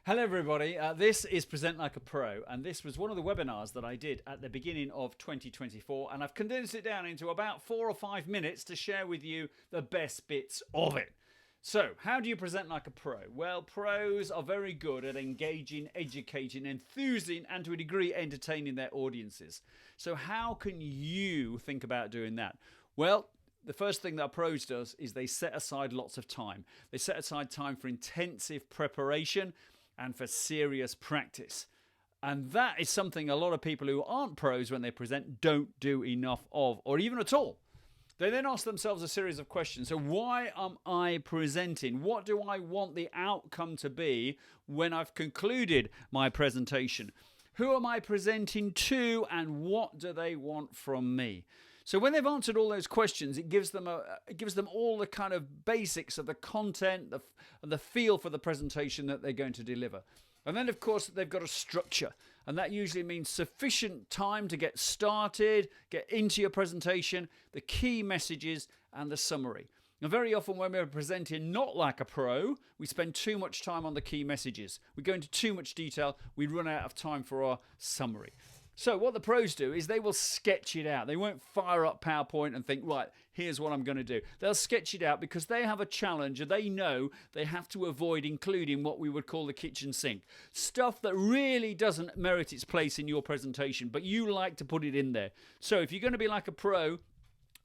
Hello everybody, this is Present Like a Pro, and this was one of the webinars that I did at the beginning of 2024, and I've condensed it down into about 4 or 5 minutes to share with you the best bits of it. So, how do you present like a pro? Well, pros are very good at engaging, educating, enthusing, and to a degree entertaining their audiences. So how can you think about doing that? Well, the first thing that a pros does is they set aside lots of time. They set aside time for intensive preparation and for serious practice. And that is something a lot of people who aren't pros when they present don't do enough of, or even at all. They then ask themselves a series of questions. So why am I presenting? What do I want the outcome to be when I've concluded my presentation? Who am I presenting to, and what do they want from me? So when they've answered all those questions, it gives them all the kind of basics of the content, the feel for the presentation that they're going to deliver. And then, of course, they've got a structure. And that usually means sufficient time to get started, get into your presentation, the key messages, and the summary. Now, very often when we're presenting not like a pro, we spend too much time on the key messages. We go into too much detail. We run out of time for our summary. So what the pros do is they will sketch it out. They won't fire up PowerPoint and think, right, here's what I'm going to do. They'll sketch it out because they have a challenge and they know they have to avoid including what we would call the kitchen sink. Stuff that really doesn't merit its place in your presentation, but you like to put it in there. So if you're going to be like a pro,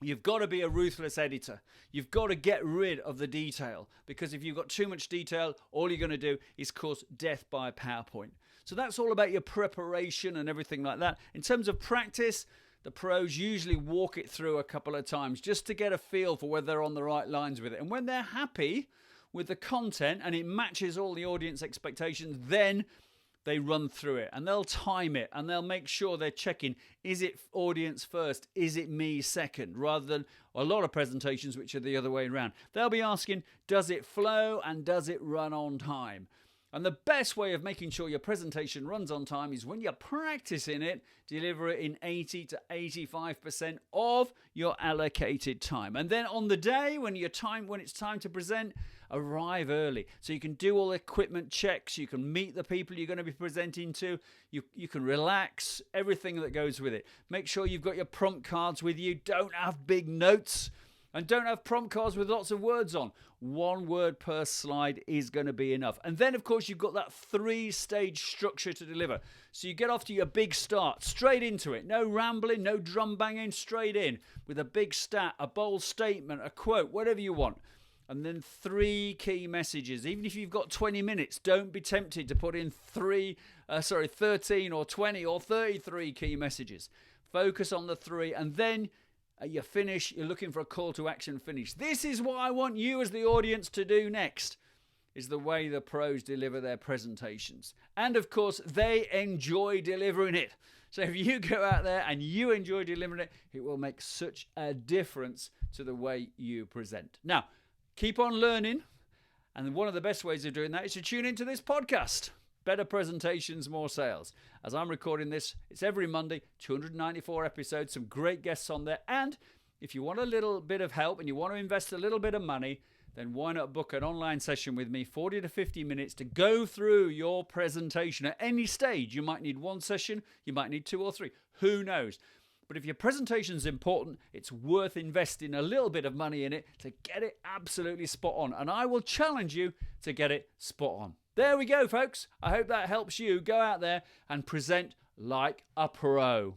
you've got to be a ruthless editor. You've got to get rid of the detail, because if you've got too much detail, all you're going to do is cause death by PowerPoint. So that's all about your preparation and everything like that. In terms of practice, the pros usually walk it through a couple of times just to get a feel for whether they're on the right lines with it. And when they're happy with the content and it matches all the audience expectations, then they run through it and they'll time it and they'll make sure they're checking, is it audience first? Is it me second? Rather than a lot of presentations which are the other way around. They'll be asking, does it flow and does it run on time? And the best way of making sure your presentation runs on time is when you're practicing it, deliver it in 80 to 85% of your allocated time. And then on the day when it's time to present, arrive early. So you can do all the equipment checks, you can meet the people you're going to be presenting to, you can relax, everything that goes with it. Make sure you've got your prompt cards with you, don't have big notes. And don't have prompt cards with lots of words on. 1 word per slide is going to be enough. And then, of course, you've got that 3-stage structure to deliver. So you get off to your big start, straight into it. No rambling, no drum banging, straight in with a big stat, a bold statement, a quote, whatever you want. And then 3 key messages. Even if you've got 20 minutes, don't be tempted to put in 13 or 20 or 33 key messages. Focus on the 3, and then you finish, you're looking for a call to action finish. This is what I want you as the audience to do next, is the way the pros deliver their presentations. And of course, they enjoy delivering it. So if you go out there and you enjoy delivering it, it will make such a difference to the way you present. Now, keep on learning. And one of the best ways of doing that is to tune into this podcast. Better presentations, more sales. As I'm recording this, it's every Monday, 294 episodes, some great guests on there. And if you want a little bit of help and you want to invest a little bit of money, then why not book an online session with me, 40 to 50 minutes to go through your presentation at any stage. You might need 1 session, you might need 2 or 3, who knows? But if your presentation is important, it's worth investing a little bit of money in it to get it absolutely spot on. And I will challenge you to get it spot on. There we go, folks. I hope that helps you go out there and present like a pro.